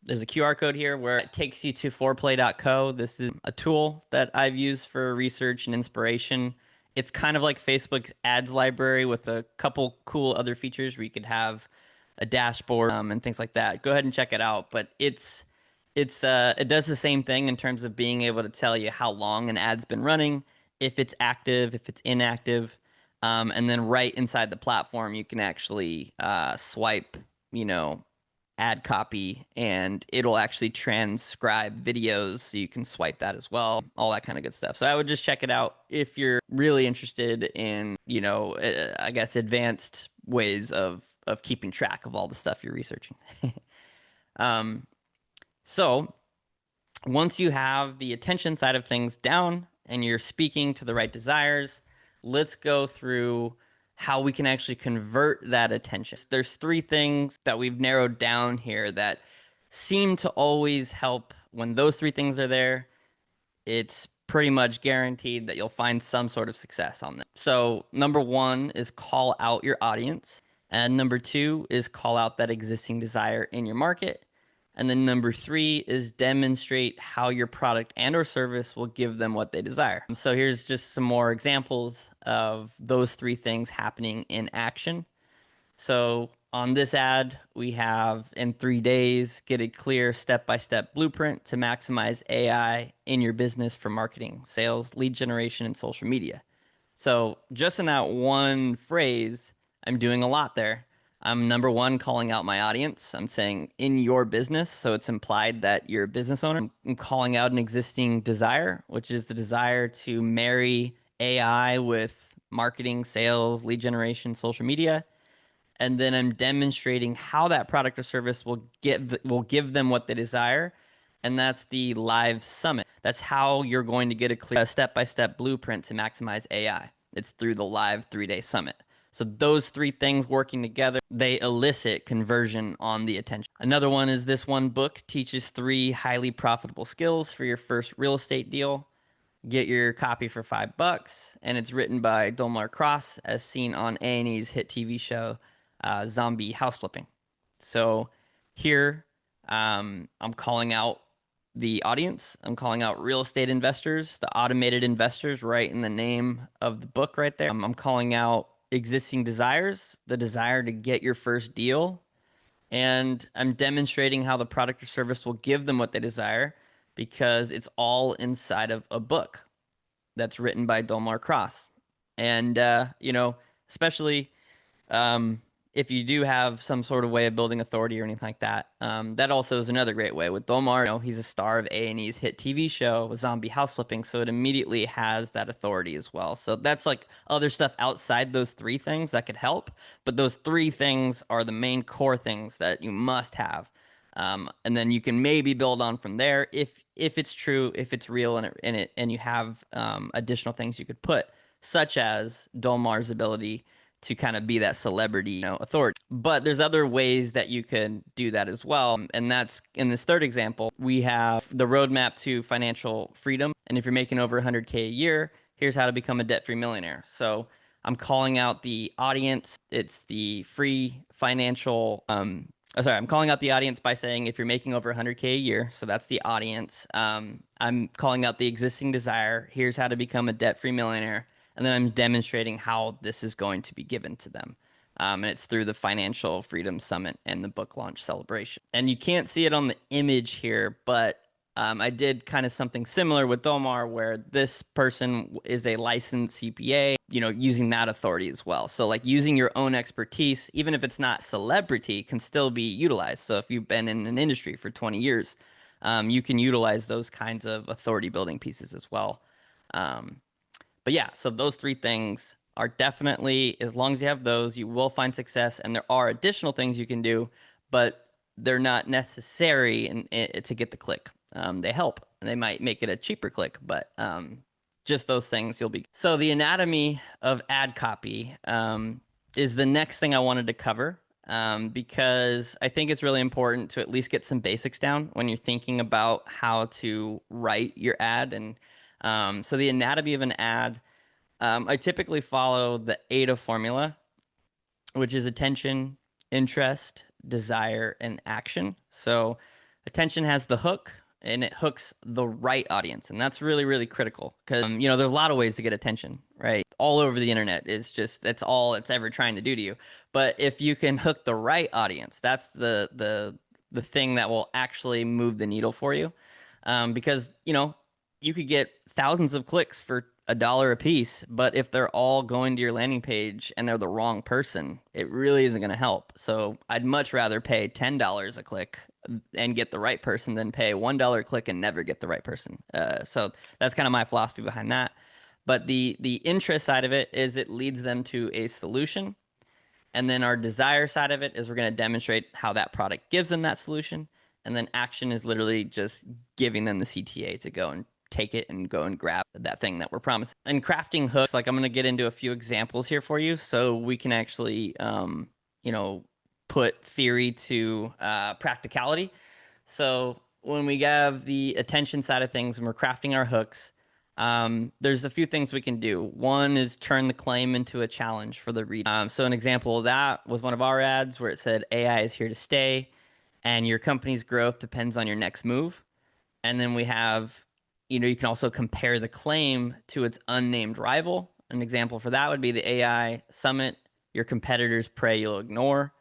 There's a QR code here where it takes you to foreplay.co. This is a tool that I've used for research and inspiration. It's kind of like Facebook's ads library with a couple cool other features where you could have a dashboard and things like that. Go ahead and check it out. But it does the same thing in terms of being able to tell you how long an ad's been running, if it's active, if it's inactive, and then right inside the platform you can actually swipe, you know, ad copy, and it'll actually transcribe videos, so you can swipe that as well, all that kind of good stuff. So I would just check it out if you're really interested in, you know, I guess advanced ways of keeping track of all the stuff you're researching. So once you have the attention side of things down and you're speaking to the right desires, let's go through how we can actually convert that attention. There's three things that we've narrowed down here that seem to always help. When those three things are there, it's pretty much guaranteed that you'll find some sort of success on them. So number one is call out your audience. And number two is call out that existing desire in your market. And then number three is demonstrate how your product and or service will give them what they desire. So here's just some more examples of those three things happening in action. So on this ad, we have in 3 days, get a clear step-by-step blueprint to maximize AI in your business for marketing, sales, lead generation, and social media. So just in that one phrase, I'm doing a lot there. I'm number one, calling out my audience. I'm saying in your business. So it's implied that you're a business owner. I'm calling out an existing desire, which is the desire to marry AI with marketing, sales, lead generation, social media. And then I'm demonstrating how that product or service will give them what they desire. And that's the live summit. That's how you're going to get a clear step-by-step blueprint to maximize AI. It's through the live 3-day summit. So those three things working together, they elicit conversion on the attention. Another one is this one book teaches 3 highly profitable skills for your first real estate deal. Get your copy for $5, and it's written by Dolmar Cross, as seen on A&E's hit TV show, Zombie House Flipping. So here, I'm calling out the audience. I'm calling out real estate investors, the automated investors, right in the name of the book right there. I'm calling out existing desires, the desire to get your first deal, and I'm demonstrating how the product or service will give them what they desire, because it's all inside of a book that's written by Dolmar Cross. And, you know, especially if you do have some sort of way of building authority or anything like that, that also is another great way. With Dolmar, you know, he's a star of A&E's hit TV show, Zombie House Flipping, so it immediately has that authority as well. So that's like other stuff outside those three things that could help, but those three things are the main core things that you must have. And then you can maybe build on from there if it's true, if it's real, and you have additional things you could put, such as Dolmar's ability to kind of be that celebrity, you know, authority. But there's other ways that you can do that as well. And that's in this third example, we have the roadmap to financial freedom. And if you're making over 100K a year, here's how to become a debt-free millionaire. So I'm calling out the audience. It's the free financial, I'm calling out the audience by saying if you're making over 100K a year, so that's the audience. I'm calling out the existing desire. Here's how to become a debt-free millionaire. And then I'm demonstrating how this is going to be given to them. And it's through the Financial Freedom Summit and the book launch celebration. And you can't see it on the image here, but I did kind of something similar with Dolmar, where this person is a licensed CPA, you know, using that authority as well. So like using your own expertise, even if it's not celebrity, can still be utilized. So if you've been in an industry for 20 years, you can utilize those kinds of authority building pieces as well. But yeah, so those three things are definitely, as long as you have those, you will find success. And there are additional things you can do, but they're not necessary to get the click. They help, and they might make it a cheaper click, but just those things you'll be. So the anatomy of ad copy is the next thing I wanted to cover, because I think it's really important to at least get some basics down when you're thinking about how to write your ad. And so the anatomy of an ad, I typically follow the AIDA formula, which is attention, interest, desire, and action. So Attention has the hook, and it hooks the right audience. And that's really, really critical because, you know, there's a lot of ways to get attention, right? All over the internet is just, that's all it's ever trying to do to you. But if you can hook the right audience, that's the thing that will actually move the needle for you. Because, you know, you could get thousands of clicks for $1 a piece, but if they're all going to your landing page and they're the wrong person, it really isn't going to help. So I'd much rather pay $10 a click and get the right person than pay $1 a click and never get the right person. So that's kind of my philosophy behind that. But the interest side of it is it leads them to a solution. And then our desire side of it is we're going to demonstrate how that product gives them that solution. And then action is literally just giving them the CTA to go and take it and go and grab that thing that we're promising. And crafting hooks, like I'm going to get into a few examples here for you so we can actually, you know, put theory to practicality. So when we have the attention side of things and we're crafting our hooks, there's a few things we can do. One is turn the claim into a challenge for the reader. So an example of that was one of our ads where it said AI is here to stay and your company's growth depends on your next move. And then we have, you know, you can also compare the claim to its unnamed rival. An example for that would be the AI Summit, your competitors pray you'll ignore.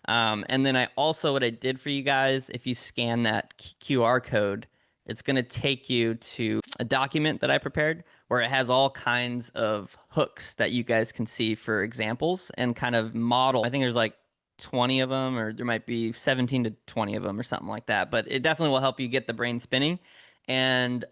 And then what I did for you guys, if you scan that QR code, it's going to take you to a document that I prepared where it has all kinds of hooks that you guys can see for examples and kind of model. I think there's like 20 of them, or there might be 17 to 20 of them or something like that. But it definitely will help you get the brain spinning. And,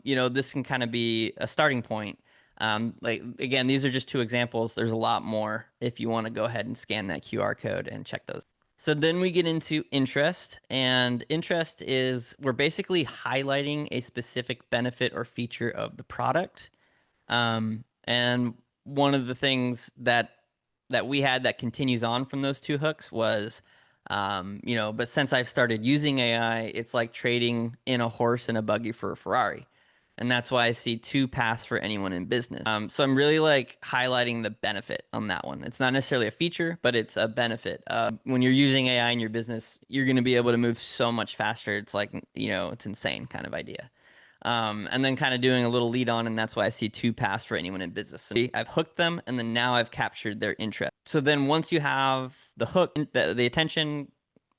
you know, this can kind of be a starting point. Like, again, these are just two examples. There's a lot more if you want to go ahead and scan that QR code and check those. So then we get into interest, and interest is we're basically highlighting a specific benefit or feature of the product. And one of the things that we had that continues on from those two hooks was, you know, but since I've started using AI, it's like trading in a horse and a buggy for a Ferrari. And that's why I see two paths for anyone in business. So I'm really like highlighting the benefit on that one. It's not necessarily a feature, but it's a benefit. When you're using AI in your business, you're going to be able to move so much faster. It's like, you know, it's insane kind of idea. And then kind of doing a little lead on, and that's why I see two paths for anyone in business. So I've hooked them, and then now I've captured their interest. So then once you have the hook, the attention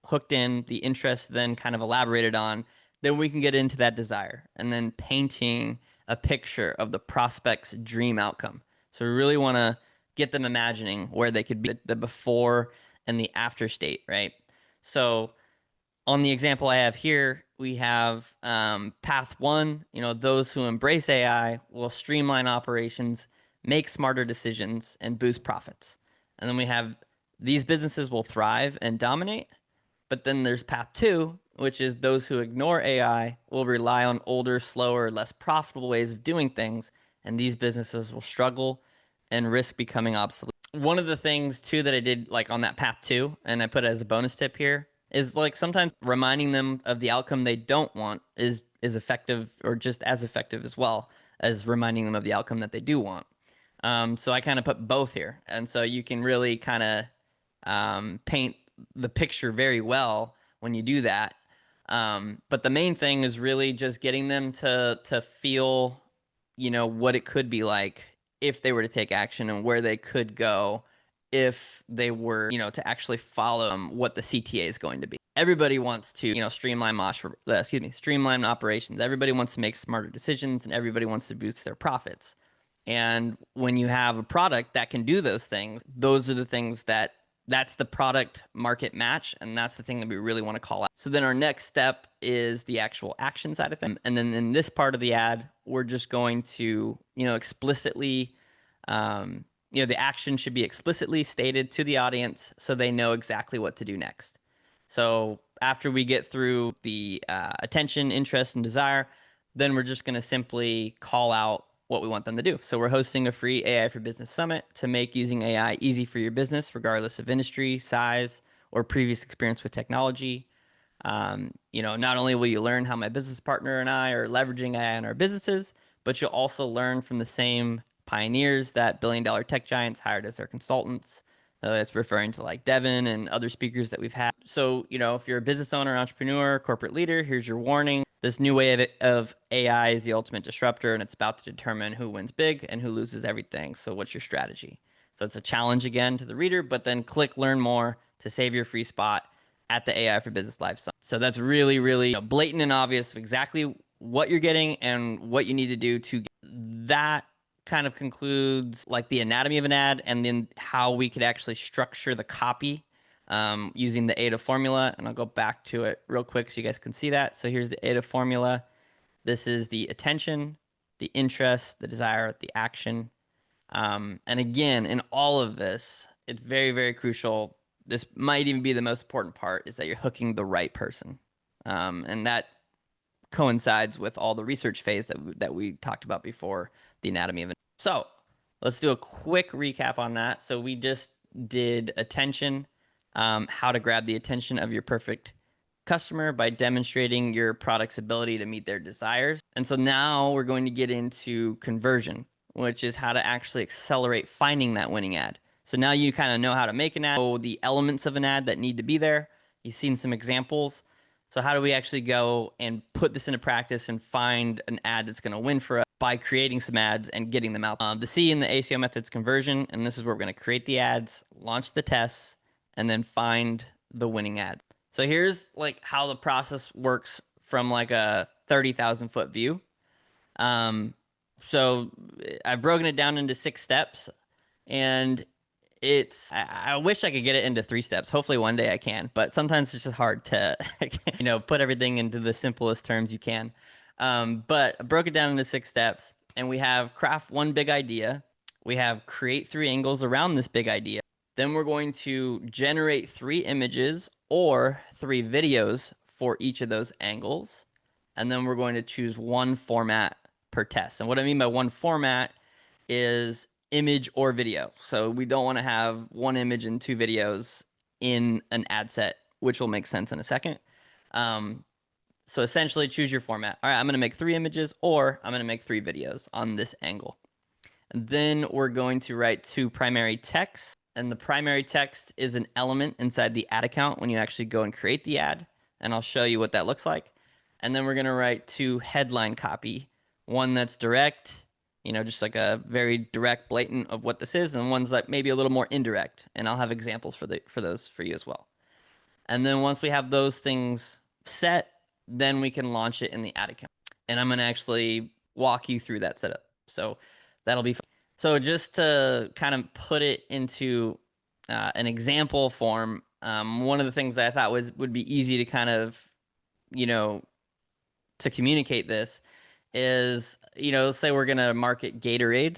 hooked in, the interest then kind of elaborated on, then we can get into that desire and then painting a picture of the prospect's dream outcome. So we really want to get them imagining where they could be, the before and the after state, right? So on the example I have here, we have path one, you know, those who embrace AI will streamline operations, make smarter decisions, and boost profits. And then we have these businesses will thrive and dominate. But then there's path two, which is those who ignore AI will rely on older, slower, less profitable ways of doing things, and these businesses will struggle and risk becoming obsolete. One of the things too that I did like on that path two, and I put it as a bonus tip here, is like sometimes reminding them of the outcome they don't want is effective or just as effective as well as reminding them of the outcome that they do want. So I kind of put both here, and so you can really kind of paint the picture very well when you do that. But the main thing is really just getting them to feel, you know, what it could be like if they were to take action and where they could go if they were, you know, to actually follow what the CTA is going to be. Everybody wants to, you know, streamline operations. Everybody wants to make smarter decisions, and everybody wants to boost their profits. And when you have a product that can do those things, those are the things that's the product market match, and that's the thing that we really want to call out. So then our next step is the actual action side of things. And then in this part of the ad, we're just going to, you know, explicitly, you know, the action should be explicitly stated to the audience so they know exactly what to do next. So after we get through the attention, interest, and desire, then we're just going to simply call out what we want them to do. So we're hosting a free AI for Business Summit to make using AI easy for your business, regardless of industry, size, or previous experience with technology. You know, not only will you learn how my business partner and I are leveraging AI in our businesses, but you'll also learn from the same pioneers that billion-dollar tech giants hired as their consultants. It's referring to like Devin and other speakers that we've had. So, if you're a business owner, entrepreneur, corporate leader, here's your warning. This new way of AI is the ultimate disruptor, and it's about to determine who wins big and who loses everything. So what's your strategy? So it's a challenge again to the reader, but then click learn more to save your free spot at the AI for Business Live Summit. So that's really, really blatant and obvious of exactly what you're getting and what you need to do to get that. Kind of concludes like the anatomy of an ad and then how we could actually structure the copy using the AIDA formula. And I'll go back to it real quick so you guys can see that. So here's the AIDA formula. This is the attention, the interest, the desire, the action. And again, in all of this, it's very, very crucial. This might even be the most important part, is that you're hooking the right person. And that coincides with all the research phase that we talked about before, the anatomy of it. So let's do a quick recap on that. So we just did attention, how to grab the attention of your perfect customer by demonstrating your product's ability to meet their desires. And so now we're going to get into conversion, which is how to actually accelerate finding that winning ad. So now you kind of know how to make an ad, the elements of an ad that need to be there. You've seen some examples. So how do we actually go and put this into practice and find an ad that's going to win for us by creating some ads and getting them out? The C in the ACO method's conversion, and this is where we're going to create the ads, launch the tests, and then find the winning ads. So here's like how the process works from like a 30,000 foot view. So I've broken it down into 6 steps, and I wish I could get it into 3 steps. Hopefully one day I can, but sometimes it's just hard to, put everything into the simplest terms you can. But I broke it down into 6 steps, and we have craft one big idea. We have create 3 angles around this big idea. Then we're going to generate 3 images or 3 videos for each of those angles. And then we're going to choose one format per test. And what I mean by one format is image or video. So we don't want to have one image and 2 videos in an ad set, which will make sense in a second. So essentially choose your format. All right, I'm going to make 3 images or I'm going to make 3 videos on this angle. And then we're going to write 2 primary texts. And the primary text is an element inside the ad account when you actually go and create the ad. And I'll show you what that looks like. And then we're going to write 2 headline copy. One that's direct, just like a very direct, blatant of what this is, and one's like maybe a little more indirect. And I'll have examples for those for you as well. And then once we have those things set, then we can launch it in the ad account. And I'm going to actually walk you through that setup. So that'll be fun. So just to kind of put it into an example form, one of the things that I thought would be easy to kind of, to communicate this is, let's say we're going to market Gatorade.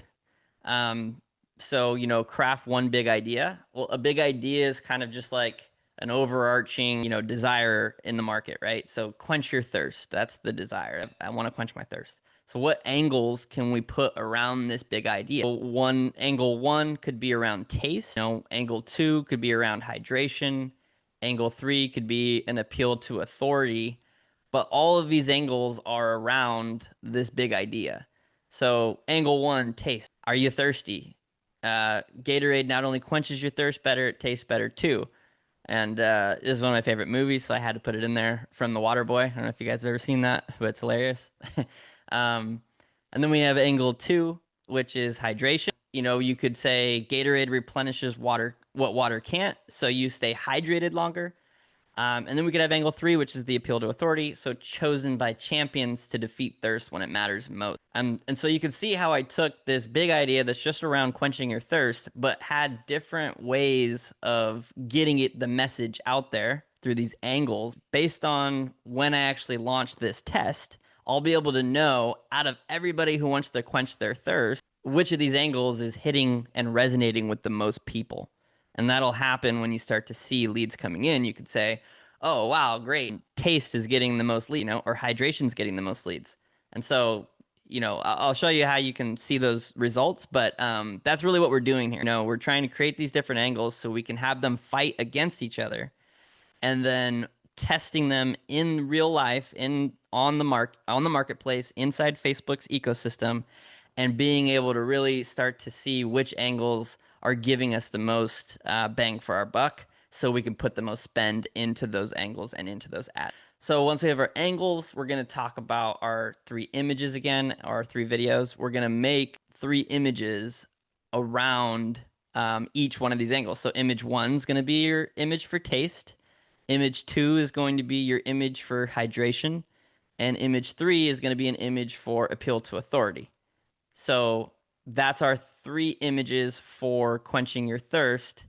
So, craft one big idea. Well, a big idea is kind of just like an overarching, desire in the market, right? So quench your thirst. That's the desire. I want to quench my thirst. So what angles can we put around this big idea? Angle one could be around taste. Angle 2 could be around hydration. Angle 3 could be an appeal to authority. But all of these angles are around this big idea. So angle 1, taste. Are you thirsty? Gatorade not only quenches your thirst better, it tastes better too. And this is one of my favorite movies, so I had to put it in there, from The Waterboy. I don't know if you guys have ever seen that, but it's hilarious. And then we have angle 2, which is hydration. You could say Gatorade replenishes what water can't, so you stay hydrated longer. And then we could have angle 3, which is the appeal to authority, so chosen by champions to defeat thirst when it matters most. And so you can see how I took this big idea that's just around quenching your thirst, but had different ways of getting the message out there through these angles. Based on when I actually launch this test, I'll be able to know, out of everybody who wants to quench their thirst, which of these angles is hitting and resonating with the most people. And that'll happen when you start to see leads coming in. You could say, oh, wow, great. Taste is getting the most leads, or hydration's getting the most leads. And so, I'll show you how you can see those results. But that's really what we're doing here. We're trying to create these different angles so we can have them fight against each other. And then testing them in real life, on the marketplace, inside Facebook's ecosystem, and being able to really start to see which angles are giving us the most bang for our buck, so we can put the most spend into those angles and into those ads. So once we have our angles, we're going to talk about our 3 images again, our 3 videos. We're going to make 3 images around each one of these angles. So image 1 is going to be your image for taste. Image 2 is going to be your image for hydration. And image 3 is going to be an image for appeal to authority. So that's our 3 images for quenching your thirst,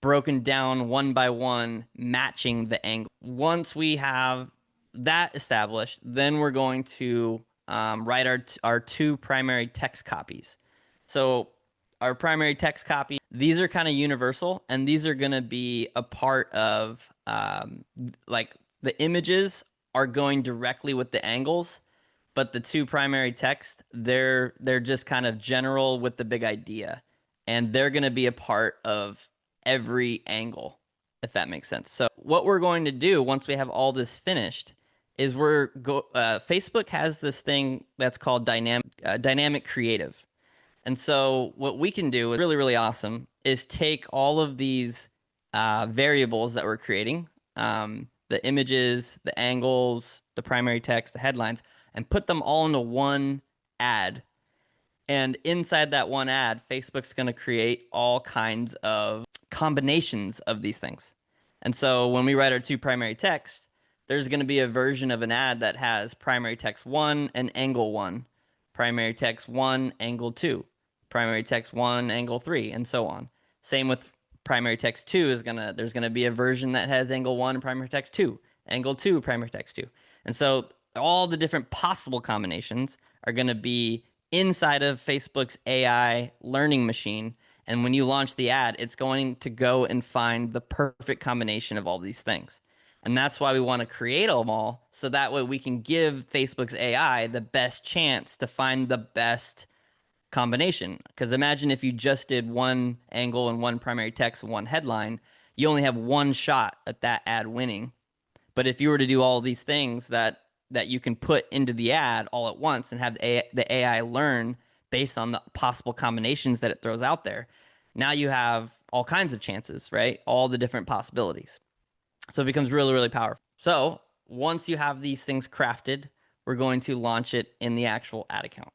broken down one by one, matching the angle. Once we have that established, then we're going to write our 2 primary text copies. So our primary text copy, these are kind of universal, and these are going to be a part of like the images are going directly with the angles, but the 2 primary text, they're just kind of general with the big idea, and they're going to be a part of every angle, if that makes sense. So what we're going to do once we have all this finished is Facebook has this thing that's called dynamic creative. And so what we can do is really, really awesome is take all of these variables that we're creating, the images, the angles, the primary text, the headlines, and put them all into one ad. And inside that one ad, Facebook's going to create all kinds of combinations of these things. And so when we write our 2 primary text, there's going to be a version of an ad that has primary text 1 and angle 1, primary text 1, angle 2, primary text 1, angle 3, and so on. Same with primary text 2 there's going to be a version that has angle 1 and primary text 2, angle 2, primary text 2. And so all the different possible combinations are going to be inside of Facebook's AI learning machine. And when you launch the ad, it's going to go and find the perfect combination of all these things. And that's why we want to create them all, so that way we can give Facebook's AI the best chance to find the best combination. Because imagine if you just did one angle and one primary text and one headline, you only have one shot at that ad winning. But if you were to do all these things that you can put into the ad all at once and have the AI learn based on the possible combinations that it throws out there, now you have all kinds of chances, right? All the different possibilities. So it becomes really, really powerful. So once you have these things crafted, we're going to launch it in the actual ad account.